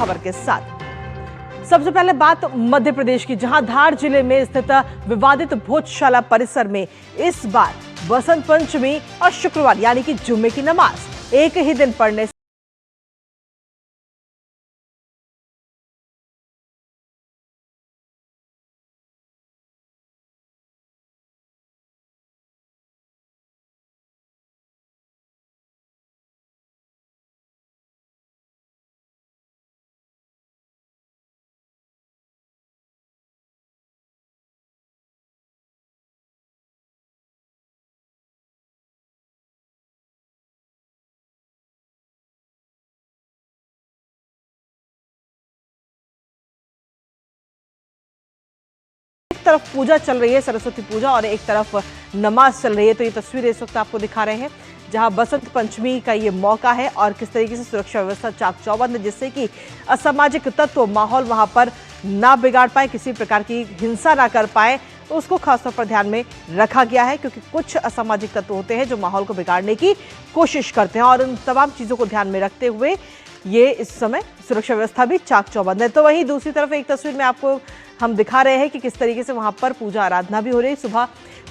खबर के साथ। सबसे पहले बात मध्य प्रदेश की, जहां धार जिले में स्थित विवादित भोजशाला परिसर में इस बार बसंत पंचमी और शुक्रवार यानी कि जुम्मे की नमाज एक ही दिन पढ़ने तरफ पूजा चल रही है, सरस्वती पूजा, और एक तरफ नमाज चल रही है। तो ये तस्वीरें इस वक्त आपको दिखा रहे हैं जहां बसंत पंचमी का ये मौका है और किस तरीके से सुरक्षा व्यवस्था चाक चौबंद है, जिससे कि असामाजिक तत्व माहौल वहां पर ना बिगाड़ पाए, किसी प्रकार की हिंसा ना कर पाए, तो उसको खासतौर पर ध्यान में रखा गया है। क्योंकि कुछ असामाजिक तत्व होते हैं जो माहौल को बिगाड़ने की कोशिश करते हैं, और उन तमाम चीज़ों को ध्यान में रखते हुए ये इस समय सुरक्षा व्यवस्था भी चाक चौबंद है। तो वहीं दूसरी तरफ एक तस्वीर में आपको हम दिखा रहे हैं कि किस तरीके से वहां पर पूजा आराधना भी हो रही है। सुबह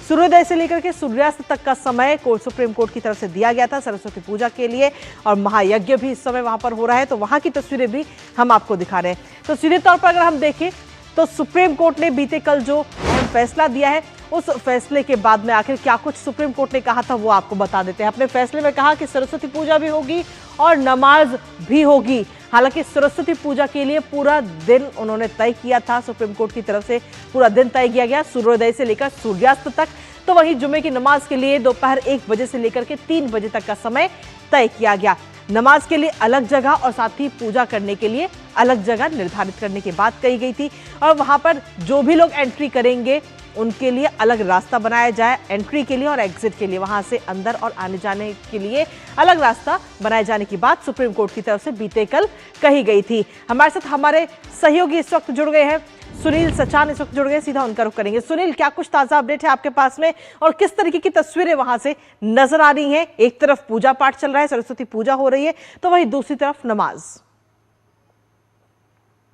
सूर्योदय से लेकर के सूर्यास्त तक का समय सुप्रीम कोर्ट की तरफ से दिया गया था सरस्वती पूजा के लिए, और महायज्ञ भी इस समय वहां पर हो रहा है। तो वहां की तस्वीरें भी हम आपको दिखा रहे हैं। तो सीधे तौर पर अगर हम देखें तो सुप्रीम कोर्ट ने बीते कल जो अहम फैसला दिया है, उस फैसले के बाद में आखिर क्या कुछ सुप्रीम कोर्ट ने कहा था वो आपको बता देते हैं। अपने फैसले में कहा कि सरस्वती पूजा भी होगी और नमाज भी होगी। हालांकि सरस्वती पूजा के लिए पूरा दिन उन्होंने तय किया था, सुप्रीम कोर्ट की तरफ से पूरा दिन तय किया गया, सूर्योदय से लेकर सूर्यास्त तक। तो वहीं जुम्मे की नमाज के लिए दोपहर 1 बजे से लेकर के 3 बजे तक का समय तय किया गया। नमाज के लिए अलग जगह और साथ ही पूजा करने के लिए अलग जगह निर्धारित करने की बात कही गई थी, और वहां पर जो भी लोग एंट्री करेंगे उनके लिए अलग रास्ता बनाया जाए, एंट्री के लिए और एग्जिट के लिए, वहां से अंदर और आने जाने के लिए अलग रास्ता बनाए जाने की बात सुप्रीम कोर्ट की तरफ से बीते कल कही गई थी। हमारे साथ हमारे सहयोगी इस वक्त जुड़ गए हैं, सुनील सचान इस वक्त जुड़ गए, सीधा उनका रुख करेंगे। सुनील, क्या कुछ ताजा अपडेट है आपके पास में, और किस तरीके की तस्वीरें वहां से नजर आ रही हैं? एक तरफ पूजा पाठ चल रहा है, सरस्वती पूजा हो रही है, तो वहीं दूसरी तरफ नमाज।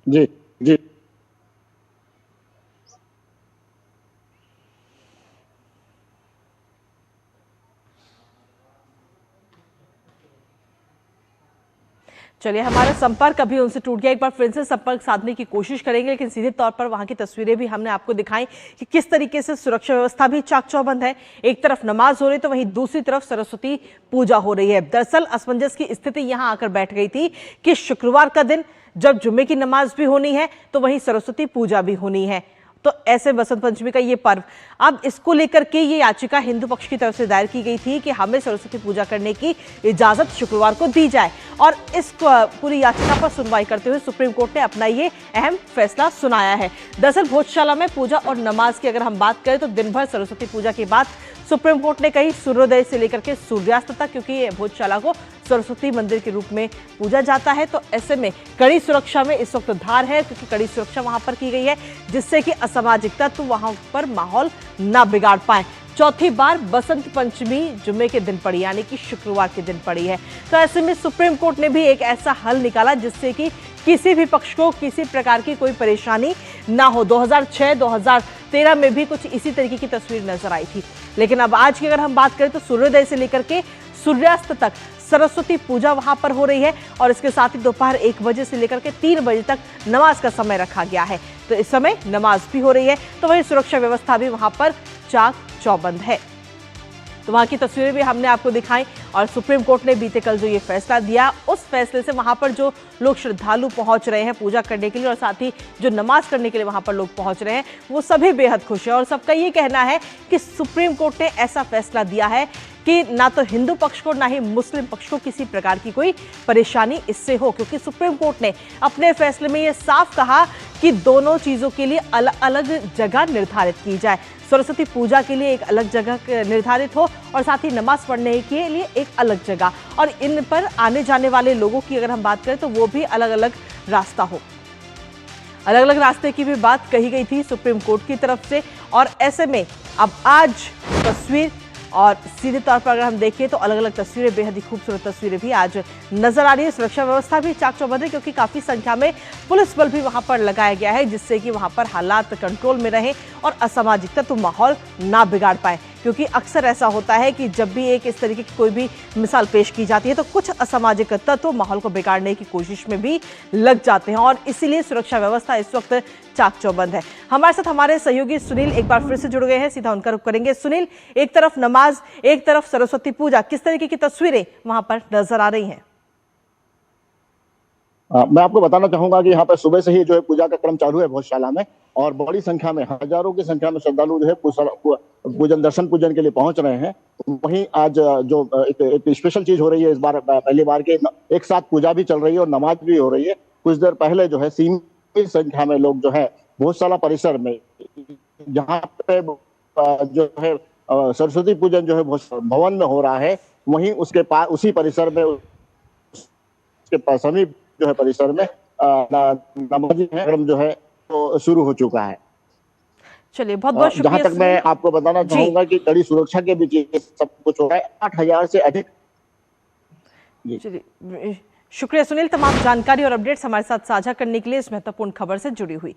जी जी चलिए, हमारा संपर्क अभी उनसे टूट गया, एक बार फिर से संपर्क साधने की कोशिश करेंगे, लेकिन सीधे तौर पर वहां की तस्वीरें भी हमने आपको दिखाई कि किस तरीके से सुरक्षा व्यवस्था भी चाक चौबंद है। एक तरफ नमाज हो रही तो वहीं दूसरी तरफ सरस्वती पूजा हो रही है। दरअसल असमंजस की स्थिति यहां आकर बैठ गई थी कि शुक्रवार का दिन जब जुम्मे की नमाज भी होनी है तो वहीं सरस्वती पूजा भी होनी है। तो ऐसे बसंत पंचमी का ये पर्व, अब इसको लेकर के ये याचिका हिंदू पक्ष की तरफ से दायर की गई थी कि हमें सरस्वती पूजा करने की इजाजत शुक्रवार को दी जाए, और इस पूरी याचिका पर सुनवाई करते हुए सुप्रीम कोर्ट ने अपना ये अहम फैसला सुनाया है। दरअसल भोजशाला में पूजा और नमाज की अगर हम बात करें तो दिन भर सरस्वती पूजा की बात सुप्रीम कोर्ट ने कही, सूर्योदय से लेकर के सूर्यास्त तक, क्योंकि ये भोजशाला को सरस्वती मंदिर के रूप में पूजा जाता है। तो ऐसे में कड़ी सुरक्षा में इस वक्त धार है, क्योंकि कड़ी सुरक्षा वहां पर की गई है, जिससे कि असामाजिक तत्व वहां पर माहौल ना बिगाड़ पाए। चौथी बार बसंत पंचमी जुम्मे के दिन पड़ी, यानी कि शुक्रवार के दिन पड़ी है। तो ऐसे में सुप्रीम कोर्ट ने भी एक ऐसा हल निकाला जिससे कि किसी भी पक्ष को किसी प्रकार की कोई परेशानी ना हो। 2006-2013 में भी कुछ इसी तरीके की तस्वीर नजर आई थी, लेकिन अब आज की अगर हम बात करें तो सूर्योदय से लेकर के सूर्यास्त तक सरस्वती पूजा वहां पर हो रही है, और इसके साथ ही दोपहर 1 बजे से लेकर के 3 बजे तक नमाज का समय रखा गया है। तो इस समय नमाज भी हो रही है, तो वही सुरक्षा व्यवस्था भी वहां पर चाक चौबंद है। तो वहां की तस्वीरें भी हमने आपको दिखाई, और सुप्रीम कोर्ट ने बीते कल जो ये फैसला दिया, उस फैसले से वहां पर जो लोग श्रद्धालु पहुंच रहे हैं पूजा करने के लिए, और साथ ही जो नमाज करने के लिए वहां पर लोग पहुंच रहे हैं, वो सभी बेहद खुश हैं। और सबका ये कहना है कि सुप्रीम कोर्ट ने ऐसा फैसला दिया है कि ना तो हिंदू पक्ष को ना ही मुस्लिम पक्ष को किसी प्रकार की कोई परेशानी इससे हो, क्योंकि सुप्रीम कोर्ट ने अपने फैसले में ये साफ कहा कि दोनों चीजों के लिए अलग अलग जगह निर्धारित की जाए। सरस्वती पूजा के लिए एक अलग जगह निर्धारित हो, और साथ ही नमाज पढ़ने के लिए एक अलग जगह, और इन पर आने जाने वाले लोगों की अगर हम बात करें तो वो भी अलग अलग रास्ता हो। अलग अलग रास्ते की भी बात कही गई थी सुप्रीम कोर्ट की तरफ से। और ऐसे में अब आज तस्वीर और सीधे तौर पर अगर हम देखें तो अलग अलग तस्वीरें, बेहद ही खूबसूरत तस्वीरें भी आज नजर आ रही है। सुरक्षा व्यवस्था भी चाक चौबंद है क्योंकि काफी संख्या में पुलिस बल भी वहां पर लगाया गया है, जिससे कि वहां पर हालात कंट्रोल में रहे और असामाजिक तत्व माहौल ना बिगाड़ पाए। क्योंकि अक्सर ऐसा होता है कि जब भी एक इस तरीके की कोई भी मिसाल पेश की जाती है तो कुछ असामाजिक तत्व माहौल को बिगाड़ने की कोशिश में भी लग जाते हैं और इसीलिए सुरक्षा व्यवस्था इस वक्त चाक चौबंद है। हमारे साथ हमारे सहयोगी सुनील एक बार फिर से जुड़ गए हैं, सीधा उनका रुख करेंगे। सुनील, एक तरफ नमाज, एक तरफ सरस्वती पूजा, किस तरीके की तस्वीरें वहां पर नजर आ रही हैं? मैं आपको बताना चाहूंगा कि यहाँ पर सुबह से ही जो है पूजा का क्रम चालू है भोजशाला में, और बड़ी संख्या में, हजारों की संख्या में श्रद्धालु जो है पूजन दर्शन पूजन के लिए पहुंच रहे हैं। वहीं आज जो एक स्पेशल चीज हो रही है इस बार, पहली बार के एक साथ पूजा भी चल रही है और नमाज भी हो रही है। कुछ देर पहले जो है सीमित संख्या में लोग जो है भोजशाला परिसर में, जहाँ पे जो है सरस्वती पूजन जो है भवन में हो रहा है, वहीं उसके पास उसी परिसर में, उसके समीप जो है परिसर में नमाजी क्रम जो है तो शुरू हो चुका है। चलिए, बहुत बहुत जहां शुक्रिया तक मैं आपको बताना चाहूंगा कि कड़ी सुरक्षा के बीच ये सब कुछ हो रहा है। 8,000 से अधिक। चलिए, शुक्रिया सुनील, तमाम जानकारी और अपडेट्स हमारे साथ साझा करने के लिए, इस महत्वपूर्ण खबर से जुड़ी हुई।